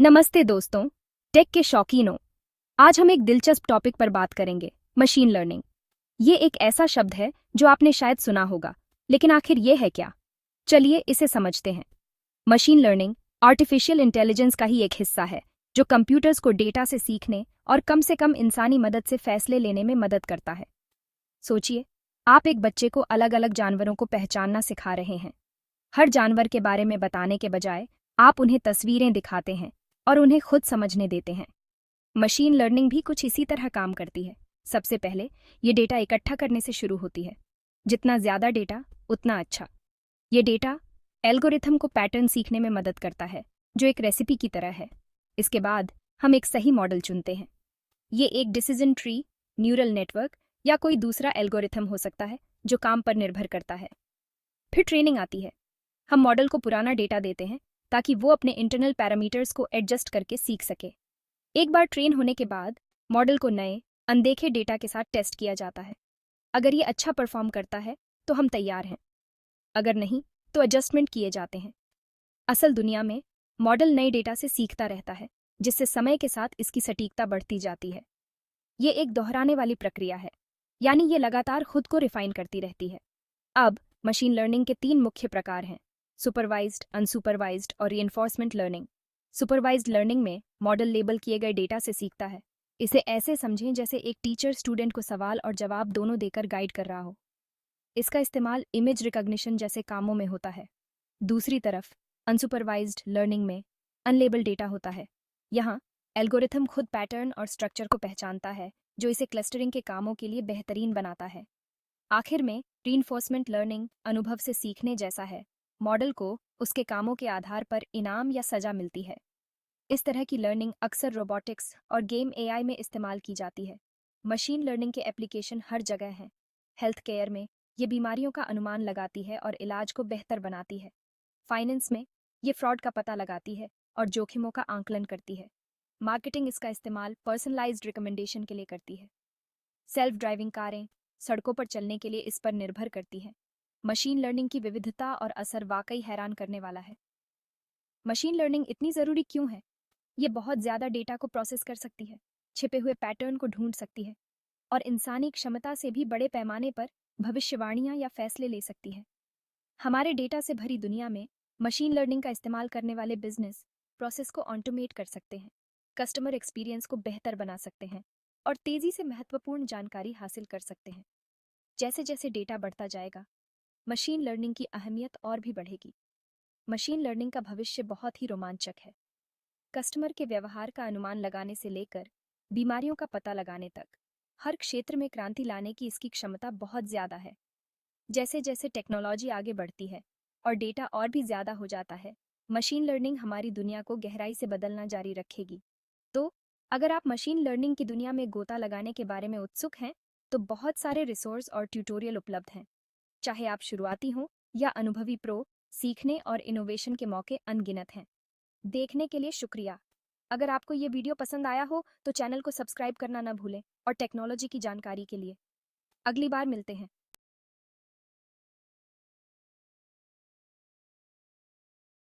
नमस्ते दोस्तों, टेक के शौकीनों। आज हम एक दिलचस्प टॉपिक पर बात करेंगे, मशीन लर्निंग। ये एक ऐसा शब्द है जो आपने शायद सुना होगा, लेकिन आखिर ये है क्या? चलिए इसे समझते हैं। मशीन लर्निंग आर्टिफिशियल इंटेलिजेंस का ही एक हिस्सा है, जो कंप्यूटर्स को डेटा से सीखने और कम से कम इंसानी मदद से फैसले लेने में मदद करता है। सोचिए, आप एक बच्चे को अलग अलग जानवरों को पहचानना सिखा रहे हैं। हर जानवर के बारे में बताने के बजाय आप उन्हें तस्वीरें दिखाते हैं और उन्हें खुद समझने देते हैं। मशीन लर्निंग भी कुछ इसी तरह काम करती है। सबसे पहले ये डेटा इकट्ठा करने से शुरू होती है। जितना ज्यादा डेटा, उतना अच्छा। ये डेटा एल्गोरिथम को पैटर्न सीखने में मदद करता है, जो एक रेसिपी की तरह है। इसके बाद हम एक सही मॉडल चुनते हैं। ये एक डिसीजन ट्री, न्यूरल नेटवर्क या कोई दूसरा एल्गोरिथम हो सकता है जो काम पर निर्भर करता है। फिर ट्रेनिंग आती है। हम मॉडल को पुराना डेटा देते हैं ताकि वो अपने इंटरनल पैरामीटर्स को एडजस्ट करके सीख सके। एक बार ट्रेन होने के बाद मॉडल को नए, अनदेखे डेटा के साथ टेस्ट किया जाता है। अगर ये अच्छा परफॉर्म करता है तो हम तैयार हैं, अगर नहीं तो एडजस्टमेंट किए जाते हैं। असल दुनिया में मॉडल नए डेटा से सीखता रहता है, जिससे समय के साथ इसकी सटीकता बढ़ती जाती है। ये एक दोहराने वाली प्रक्रिया है, यानी ये लगातार खुद को रिफाइन करती रहती है। अब मशीन लर्निंग के 3 मुख्य प्रकार हैं: सुपरवाइज्ड, अनसुपरवाइज्ड और रीइंफोर्समेंट लर्निंग। सुपरवाइज्ड लर्निंग में मॉडल लेबल किए गए डेटा से सीखता है। इसे ऐसे समझें जैसे एक टीचर स्टूडेंट को सवाल और जवाब दोनों देकर गाइड कर रहा हो। इसका इस्तेमाल इमेज रिकॉग्निशन जैसे कामों में होता है। दूसरी तरफ अनसुपरवाइज्ड लर्निंग में अनलेबल डेटा होता है। यहाँ एल्गोरिथम खुद पैटर्न और स्ट्रक्चर को पहचानता है, जो इसे क्लस्टरिंग के कामों के लिए बेहतरीन बनाता है। आखिर में रीइंफोर्समेंट लर्निंग अनुभव से सीखने जैसा है। मॉडल को उसके कामों के आधार पर इनाम या सजा मिलती है। इस तरह की लर्निंग अक्सर रोबोटिक्स और गेम एआई में इस्तेमाल की जाती है। मशीन लर्निंग के एप्लीकेशन हर जगह हैं। हेल्थ केयर में ये बीमारियों का अनुमान लगाती है और इलाज को बेहतर बनाती है। फाइनेंस में ये फ्रॉड का पता लगाती है और जोखिमों का आंकलन करती है। मार्केटिंग इसका इस्तेमाल पर्सनलाइज्ड रिकमेंडेशन के लिए करती है। सेल्फ ड्राइविंग कारें सड़कों पर चलने के लिए इस पर निर्भर करती हैं। मशीन लर्निंग की विविधता और असर वाकई हैरान करने वाला है। मशीन लर्निंग इतनी ज़रूरी क्यों है? ये बहुत ज़्यादा डेटा को प्रोसेस कर सकती है, छिपे हुए पैटर्न को ढूंढ सकती है और इंसानी क्षमता से भी बड़े पैमाने पर भविष्यवाणियां या फैसले ले सकती है। हमारे डेटा से भरी दुनिया में मशीन लर्निंग का इस्तेमाल करने वाले बिजनेस प्रोसेस को ऑटोमेट कर सकते हैं, कस्टमर एक्सपीरियंस को बेहतर बना सकते हैं और तेज़ी से महत्वपूर्ण जानकारी हासिल कर सकते हैं। जैसे जैसे डेटा बढ़ता जाएगा, मशीन लर्निंग की अहमियत और भी बढ़ेगी। मशीन लर्निंग का भविष्य बहुत ही रोमांचक है। कस्टमर के व्यवहार का अनुमान लगाने से लेकर बीमारियों का पता लगाने तक, हर क्षेत्र में क्रांति लाने की इसकी क्षमता बहुत ज़्यादा है। जैसे जैसे टेक्नोलॉजी आगे बढ़ती है और डेटा और भी ज़्यादा हो जाता है, मशीन लर्निंग हमारी दुनिया को गहराई से बदलना जारी रखेगी। तो अगर आप मशीन लर्निंग की दुनिया में गोता लगाने के बारे में उत्सुक हैं, तो बहुत सारे रिसोर्स और ट्यूटोरियल उपलब्ध हैं। चाहे आप शुरुआती हों या अनुभवी प्रो, सीखने और इनोवेशन के मौके अनगिनत हैं। देखने के लिए शुक्रिया। अगर आपको ये वीडियो पसंद आया हो तो चैनल को सब्सक्राइब करना न भूलें और टेक्नोलॉजी की जानकारी के लिए अगली बार मिलते हैं।